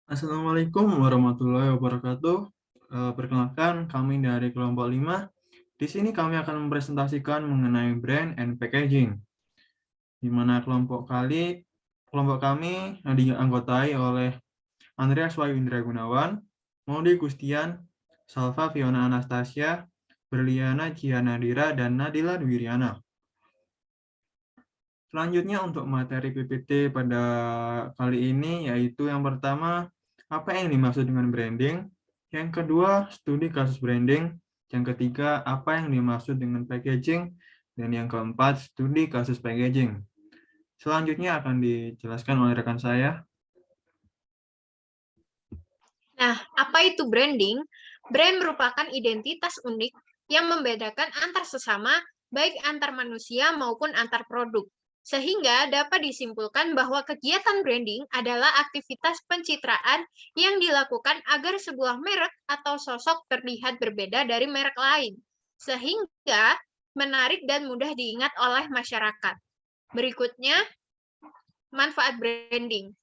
Assalamualaikum warahmatullahi wabarakatuh. Perkenalkan, kami dari kelompok 5. Di sini kami akan mempresentasikan mengenai brand and packaging, di mana kelompok kami dianggotai oleh Andreas Wahyu Indra Gunawan, Maudi Gustian, Salva Fiona Anastasia, Berliana Cianadira, dan Nadila Dwiriana. Selanjutnya untuk materi PPT pada kali ini yaitu yang pertama, apa yang dimaksud dengan branding? Yang kedua, studi kasus branding. Yang ketiga, apa yang dimaksud dengan packaging? Dan yang keempat, studi kasus packaging. Selanjutnya akan dijelaskan oleh rekan saya. Nah, apa itu branding? Brand merupakan identitas unik yang membedakan antar sesama, baik antar manusia maupun antar produk. Sehingga dapat disimpulkan bahwa kegiatan branding adalah aktivitas pencitraan yang dilakukan agar sebuah merek atau sosok terlihat berbeda dari merek lain, sehingga menarik dan mudah diingat oleh masyarakat. Berikutnya, manfaat branding.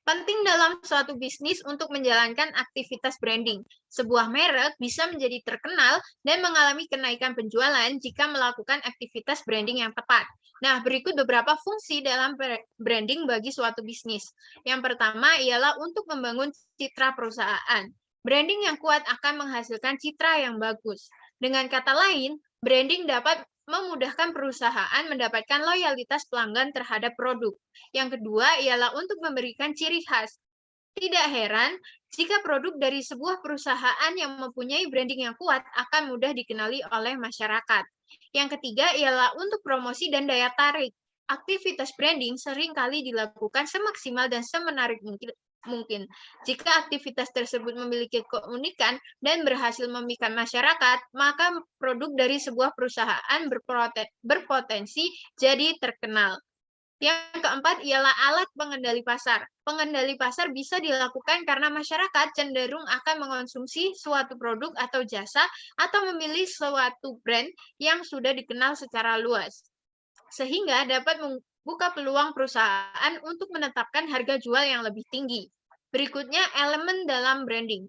Penting dalam suatu bisnis untuk menjalankan aktivitas branding. Sebuah merek bisa menjadi terkenal dan mengalami kenaikan penjualan jika melakukan aktivitas branding yang tepat. Nah, berikut beberapa fungsi dalam branding bagi suatu bisnis. Yang pertama ialah untuk membangun citra perusahaan. Branding yang kuat akan menghasilkan citra yang bagus. Dengan kata lain, branding dapat memudahkan perusahaan mendapatkan loyalitas pelanggan terhadap produk. Yang kedua ialah untuk memberikan ciri khas. Tidak heran jika produk dari sebuah perusahaan yang mempunyai branding yang kuat akan mudah dikenali oleh masyarakat. Yang ketiga ialah untuk promosi dan daya tarik. Aktivitas branding seringkali dilakukan semaksimal dan semenarik mungkin. Jika aktivitas tersebut memiliki keunikan dan berhasil memikat masyarakat, maka produk dari sebuah perusahaan berpotensi jadi terkenal. Yang keempat ialah alat pengendali pasar. Pengendali pasar bisa dilakukan karena masyarakat cenderung akan mengonsumsi suatu produk atau jasa atau memilih suatu brand yang sudah dikenal secara luas, sehingga dapat membuka peluang perusahaan untuk menetapkan harga jual yang lebih tinggi. Berikutnya, elemen dalam branding.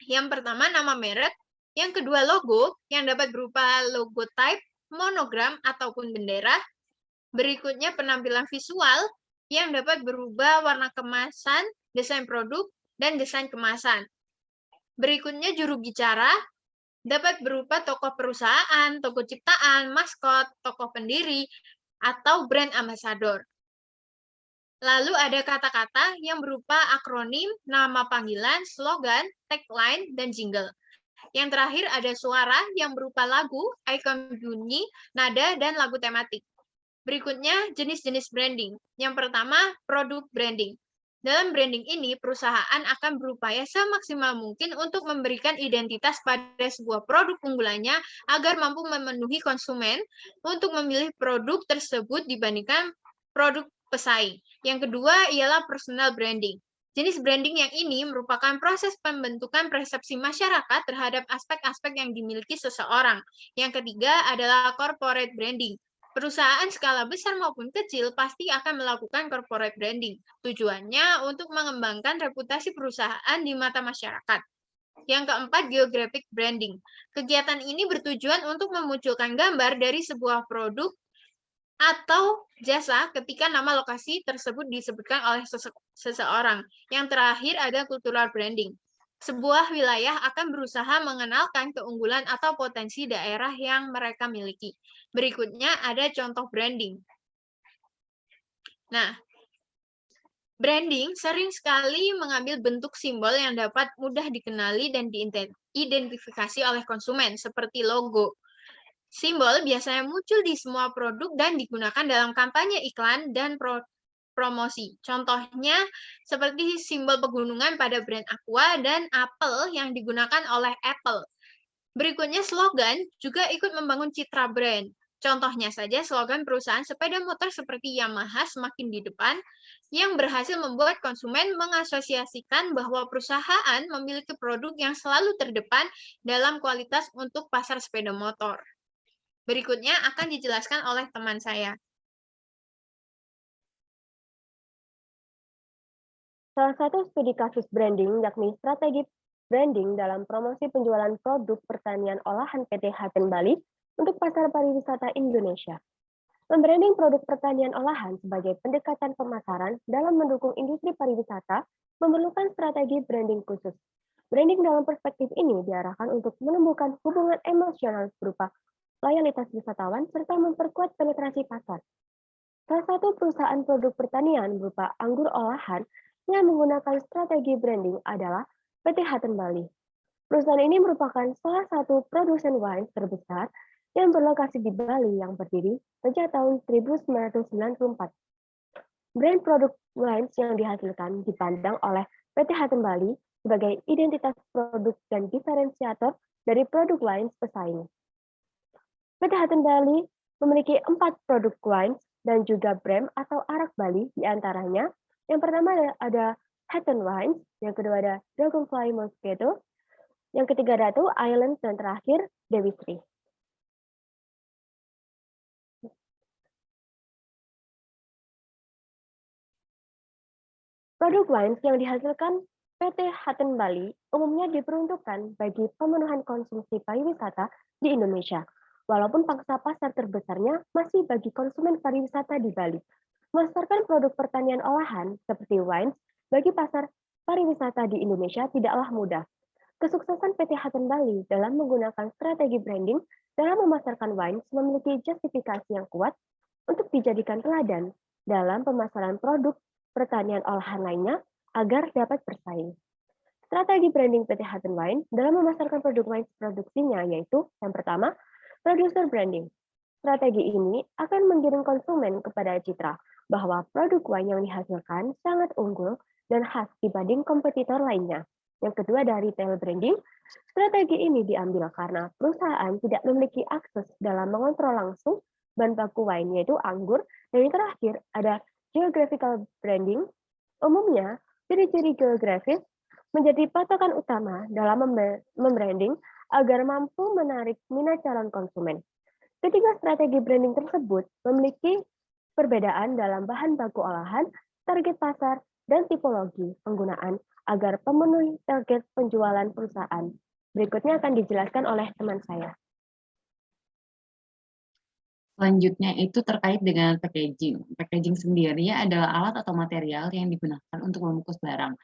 Yang pertama, nama merek. Yang kedua, logo, yang dapat berupa logo type, monogram, ataupun bendera. Berikutnya, penampilan visual yang dapat berubah warna kemasan, desain produk, dan desain kemasan. Berikutnya, juru bicara dapat berupa tokoh perusahaan, tokoh ciptaan, maskot, tokoh pendiri, atau brand ambassador. Lalu ada kata-kata yang berupa akronim, nama panggilan, slogan, tagline, dan jingle. Yang terakhir ada suara yang berupa lagu, ikon bunyi, nada, dan lagu tematik. Berikutnya, jenis-jenis branding. Yang pertama, produk branding. Dalam branding ini, perusahaan akan berupaya semaksimal mungkin untuk memberikan identitas pada sebuah produk unggulannya agar mampu memenuhi konsumen untuk memilih produk tersebut dibandingkan produk pesaing. Yang kedua ialah personal branding. Jenis branding yang ini merupakan proses pembentukan persepsi masyarakat terhadap aspek-aspek yang dimiliki seseorang. Yang ketiga adalah corporate branding. Perusahaan skala besar maupun kecil pasti akan melakukan corporate branding. Tujuannya untuk mengembangkan reputasi perusahaan di mata masyarakat. Yang keempat, geographic branding. Kegiatan ini bertujuan untuk memunculkan gambar dari sebuah produk atau jasa ketika nama lokasi tersebut disebutkan oleh seseorang. Yang terakhir ada cultural branding. Sebuah wilayah akan berusaha mengenalkan keunggulan atau potensi daerah yang mereka miliki. Berikutnya ada contoh branding. Nah, branding sering sekali mengambil bentuk simbol yang dapat mudah dikenali dan diidentifikasi oleh konsumen, seperti logo. Simbol biasanya muncul di semua produk dan digunakan dalam kampanye iklan dan promosi. Contohnya seperti simbol pegunungan pada brand Aqua dan apel yang digunakan oleh Apple. Berikutnya slogan juga ikut membangun citra brand. Contohnya saja slogan perusahaan sepeda motor seperti Yamaha semakin di depan yang berhasil membuat konsumen mengasosiasikan bahwa perusahaan memiliki produk yang selalu terdepan dalam kualitas untuk pasar sepeda motor. Berikutnya akan dijelaskan oleh teman saya. Salah satu studi kasus branding yakni strategi branding dalam promosi penjualan produk pertanian olahan PT Haten Bali untuk pasar pariwisata Indonesia. Membranding produk pertanian olahan sebagai pendekatan pemasaran dalam mendukung industri pariwisata memerlukan strategi branding khusus. Branding dalam perspektif ini diarahkan untuk menumbuhkan hubungan emosional berupa loyalitas wisatawan serta memperkuat penetrasi pasar. Salah satu perusahaan produk pertanian berupa anggur olahan yang menggunakan strategi branding adalah PT Haten Bali. Perusahaan ini merupakan salah satu produsen wine terbesar yang berlokasi di Bali yang berdiri sejak tahun 1994. Brand produk wines yang dihasilkan dipandang oleh PT Haten Bali sebagai identitas produk dan diferensiator dari produk wines pesaing. PT Haten Bali memiliki 4 produk wines dan juga brand atau arak Bali diantaranya. Yang pertama ada Haten Wines, yang kedua ada Dragonfly Mosquito, yang ketiga Ratu Island, dan terakhir Dewi Sri. Produk wines yang dihasilkan PT Haten Bali umumnya diperuntukkan bagi pemenuhan konsumsi pariwisata di Indonesia, walaupun pangsa pasar terbesarnya masih bagi konsumen pariwisata di Bali. Memasarkan produk pertanian olahan seperti wines bagi pasar pariwisata di Indonesia tidaklah mudah. Kesuksesan PT Haten Bali dalam menggunakan strategi branding dalam memasarkan wines memiliki justifikasi yang kuat untuk dijadikan teladan dalam pemasaran produk pertanian olahan lainnya agar dapat bersaing. Strategi branding PT Haten Wine dalam memasarkan produk wine produksinya yaitu yang pertama, producer branding. Strategi ini akan menggiring konsumen kepada citra bahwa produk wine yang dihasilkan sangat unggul dan khas dibanding kompetitor lainnya. Yang kedua ada retail branding. Strategi ini diambil karena perusahaan tidak memiliki akses dalam mengontrol langsung bahan baku wine yaitu anggur. Dan yang terakhir ada geographical branding. Umumnya, ciri-ciri geografis menjadi patokan utama dalam membranding agar mampu menarik minat calon konsumen. Ketiga strategi branding tersebut memiliki perbedaan dalam bahan baku olahan, target pasar, dan tipologi penggunaan agar memenuhi target penjualan perusahaan. Berikutnya akan dijelaskan oleh teman saya. Selanjutnya itu terkait dengan packaging. Packaging sendiri adalah alat atau material yang digunakan untuk membungkus barang.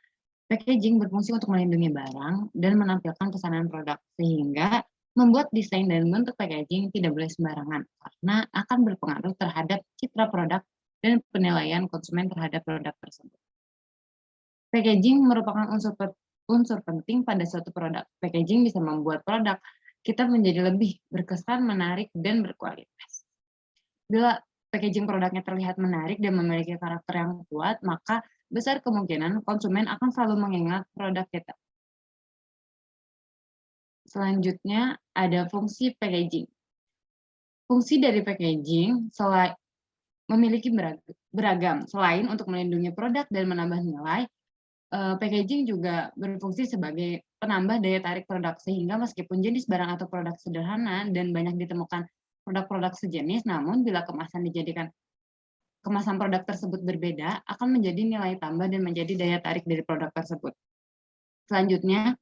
Packaging berfungsi untuk melindungi barang dan menampilkan pesanan produk, sehingga membuat desain dan bentuk packaging tidak boleh sembarangan, karena akan berpengaruh terhadap citra produk dan penilaian konsumen terhadap produk tersebut. Packaging merupakan unsur penting pada suatu produk. Packaging bisa membuat produk kita menjadi lebih berkesan, menarik, dan berkualitas. Bila packaging produknya terlihat menarik dan memiliki karakter yang kuat, maka besar kemungkinan konsumen akan selalu mengingat produk kita. Selanjutnya ada fungsi packaging. Fungsi dari packaging memiliki beragam. Selain untuk melindungi produk dan menambah nilai, packaging juga berfungsi sebagai penambah daya tarik produk, sehingga meskipun jenis barang atau produk sederhana dan banyak ditemukan produk-produk sejenis, namun bila kemasan produk tersebut berbeda, akan menjadi nilai tambah dan menjadi daya tarik dari produk tersebut. Selanjutnya,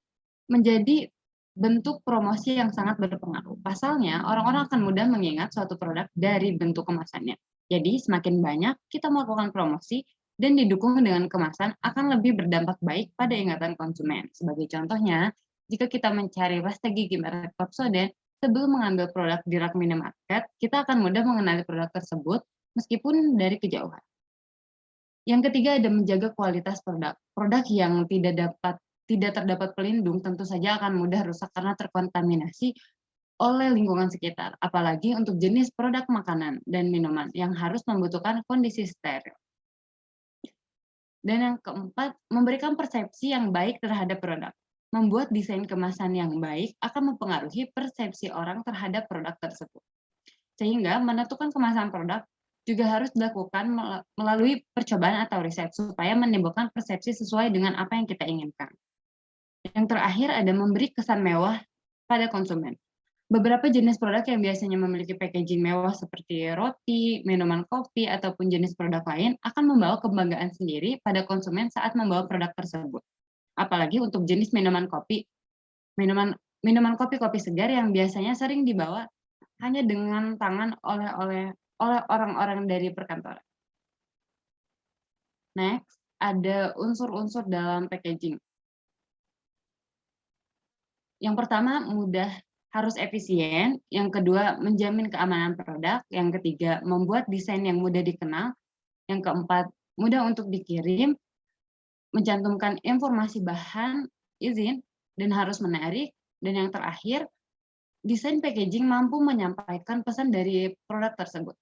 menjadi bentuk promosi yang sangat berpengaruh. Pasalnya, orang-orang akan mudah mengingat suatu produk dari bentuk kemasannya. Jadi, semakin banyak kita melakukan promosi dan didukung dengan kemasan akan lebih berdampak baik pada ingatan konsumen. Sebagai contohnya, jika kita mencari pasta gigi merek Pepsodent, sebelum mengambil produk di rak minimarket, kita akan mudah mengenali produk tersebut meskipun dari kejauhan. Yang ketiga ada menjaga kualitas produk. Produk yang tidak terdapat pelindung tentu saja akan mudah rusak karena terkontaminasi oleh lingkungan sekitar, apalagi untuk jenis produk makanan dan minuman yang harus membutuhkan kondisi steril. Dan yang keempat, memberikan persepsi yang baik terhadap produk. Membuat desain kemasan yang baik akan mempengaruhi persepsi orang terhadap produk tersebut. Sehingga menentukan kemasan produk juga harus dilakukan melalui percobaan atau riset supaya menimbulkan persepsi sesuai dengan apa yang kita inginkan. Yang terakhir ada memberi kesan mewah pada konsumen. Beberapa jenis produk yang biasanya memiliki packaging mewah seperti roti, minuman kopi, ataupun jenis produk lain akan membawa kebanggaan sendiri pada konsumen saat membawa produk tersebut. Apalagi untuk jenis minuman kopi, minuman kopi-kopi segar yang biasanya sering dibawa hanya dengan tangan oleh orang-orang dari perkantoran. Next, ada unsur-unsur dalam packaging. Yang pertama, mudah, harus efisien. Yang kedua, menjamin keamanan produk. Yang ketiga, membuat desain yang mudah dikenal. Yang keempat, mudah untuk dikirim, mencantumkan informasi bahan, izin, dan harus menarik. Dan yang terakhir, desain packaging mampu menyampaikan pesan dari produk tersebut.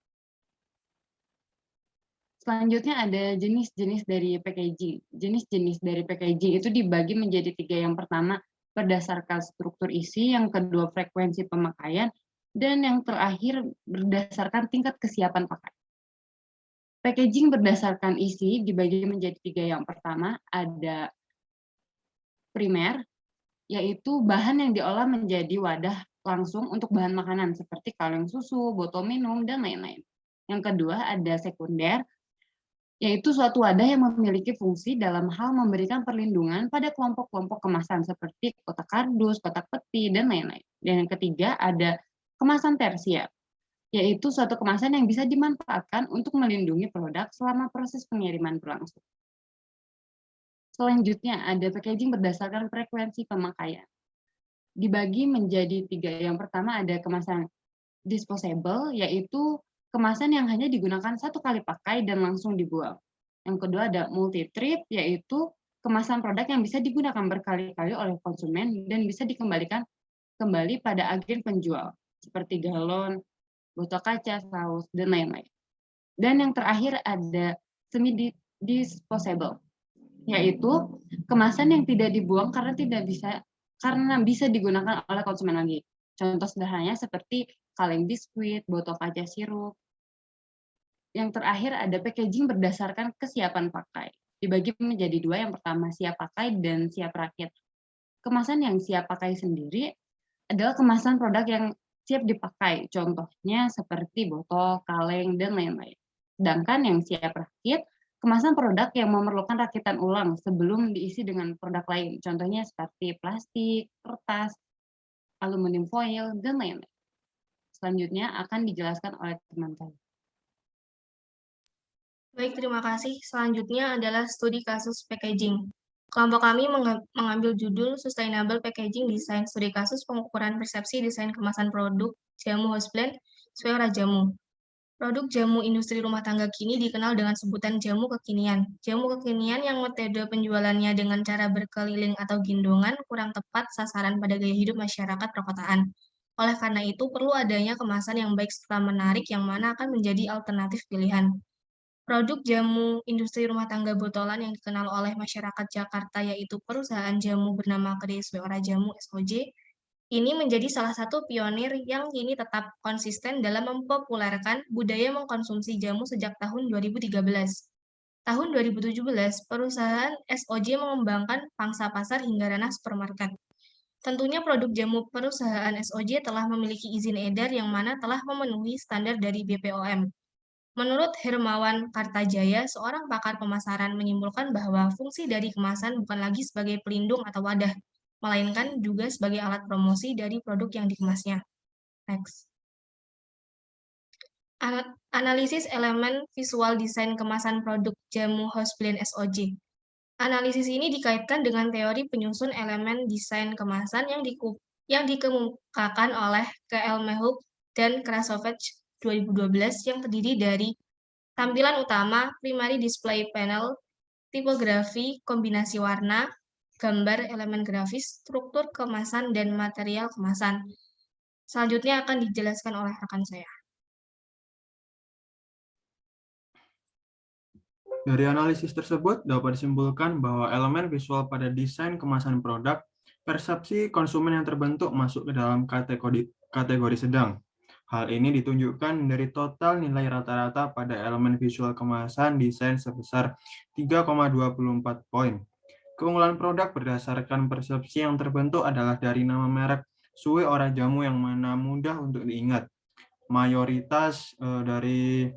Selanjutnya ada jenis-jenis dari packaging. Jenis-jenis dari packaging itu dibagi menjadi 3. Yang pertama, berdasarkan struktur isi, yang kedua frekuensi pemakaian, dan yang terakhir berdasarkan tingkat kesiapan pakai. Packaging berdasarkan isi dibagi menjadi 3. Yang pertama ada primer, yaitu bahan yang diolah menjadi wadah langsung untuk bahan makanan seperti kaleng susu, botol minum, dan lain-lain. Yang kedua ada sekunder, yaitu suatu wadah yang memiliki fungsi dalam hal memberikan perlindungan pada kelompok-kelompok kemasan seperti kotak kardus, kotak peti, dan lain-lain. Dan yang ketiga ada kemasan tersier, yaitu suatu kemasan yang bisa dimanfaatkan untuk melindungi produk selama proses pengiriman berlangsung. Selanjutnya ada packaging berdasarkan frekuensi pemakaian. Dibagi menjadi 3. Yang pertama ada kemasan disposable, yaitu kemasan yang hanya digunakan 1 kali pakai dan langsung dibuang. Yang kedua ada multi-trip, yaitu kemasan produk yang bisa digunakan berkali-kali oleh konsumen dan bisa dikembalikan kembali pada agen penjual, seperti galon, botol kaca, saus, dan lain-lain. Dan yang terakhir ada semi-disposable, yaitu kemasan yang tidak dibuang karena bisa digunakan oleh konsumen lagi. Contoh sederhananya seperti kaleng biskuit, botol kaca sirup. Yang terakhir ada packaging berdasarkan kesiapan pakai. Dibagi menjadi 2, yang pertama siap pakai dan siap rakit. Kemasan yang siap pakai sendiri adalah kemasan produk yang siap dipakai, contohnya seperti botol, kaleng, dan lain-lain. Sedangkan yang siap rakit, kemasan produk yang memerlukan rakitan ulang sebelum diisi dengan produk lain, contohnya seperti plastik, kertas, aluminium foil, dan lain-lain. Selanjutnya akan dijelaskan oleh teman saya. Baik, terima kasih. Selanjutnya adalah studi kasus packaging. Kelompok kami mengambil judul Sustainable Packaging Design, studi kasus pengukuran persepsi desain kemasan produk jamu house blend Sweora Jamu. Produk jamu industri rumah tangga kini dikenal dengan sebutan jamu kekinian. Jamu kekinian yang metode penjualannya dengan cara berkeliling atau gendongan kurang tepat sasaran pada gaya hidup masyarakat perkotaan. Oleh karena itu, perlu adanya kemasan yang baik serta menarik yang mana akan menjadi alternatif pilihan. Produk jamu industri rumah tangga botolan yang dikenal oleh masyarakat Jakarta yaitu perusahaan jamu bernama kedai Sweora Jamu SOJ, ini menjadi salah satu pionir yang kini tetap konsisten dalam mempopulerkan budaya mengkonsumsi jamu sejak tahun 2013. Tahun 2017, perusahaan SOJ mengembangkan pangsa pasar hingga ranah supermarket. Tentunya produk jamu perusahaan SOJ telah memiliki izin edar yang mana telah memenuhi standar dari BPOM. Menurut Hermawan Kartajaya, seorang pakar pemasaran menyimpulkan bahwa fungsi dari kemasan bukan lagi sebagai pelindung atau wadah, melainkan juga sebagai alat promosi dari produk yang dikemasnya. Next. Analisis elemen visual desain kemasan produk jamu house blend SOJ. Analisis ini dikaitkan dengan teori penyusun elemen desain kemasan yang dikemukakan oleh K.L. Mehuk dan Krasovich 2012 yang terdiri dari tampilan utama, primary display panel, tipografi, kombinasi warna, gambar elemen grafis, struktur kemasan, dan material kemasan. Selanjutnya akan dijelaskan oleh rekan saya. Dari analisis tersebut dapat disimpulkan bahwa elemen visual pada desain kemasan produk, persepsi konsumen yang terbentuk masuk ke dalam kategori sedang. Hal ini ditunjukkan dari total nilai rata-rata pada elemen visual kemasan desain sebesar 3,24 poin. Keunggulan produk berdasarkan persepsi yang terbentuk adalah dari nama merek, suwe ora jamu yang mana mudah untuk diingat. Mayoritas dari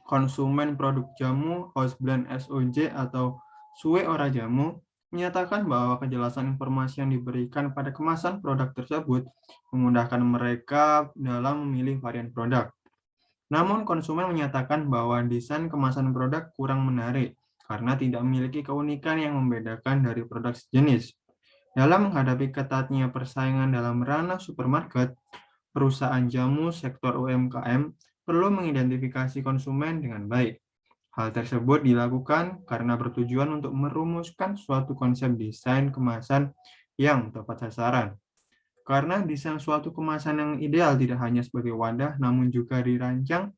konsumen produk jamu, house blend SOJ atau suwe ora jamu menyatakan bahwa kejelasan informasi yang diberikan pada kemasan produk tersebut memudahkan mereka dalam memilih varian produk. Namun konsumen menyatakan bahwa desain kemasan produk kurang menarik karena tidak memiliki keunikan yang membedakan dari produk sejenis. Dalam menghadapi ketatnya persaingan dalam ranah supermarket, perusahaan jamu sektor UMKM perlu mengidentifikasi konsumen dengan baik. Hal tersebut dilakukan karena bertujuan untuk merumuskan suatu konsep desain kemasan yang tepat sasaran. Karena desain suatu kemasan yang ideal tidak hanya sebagai wadah, namun juga dirancang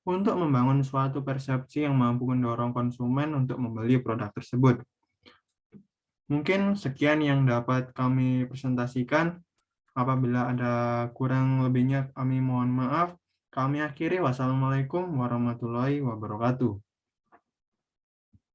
untuk membangun suatu persepsi yang mampu mendorong konsumen untuk membeli produk tersebut. Mungkin sekian yang dapat kami presentasikan. Apabila ada kurang lebihnya kami mohon maaf. Kami akhiri. Wassalamualaikum warahmatullahi wabarakatuh.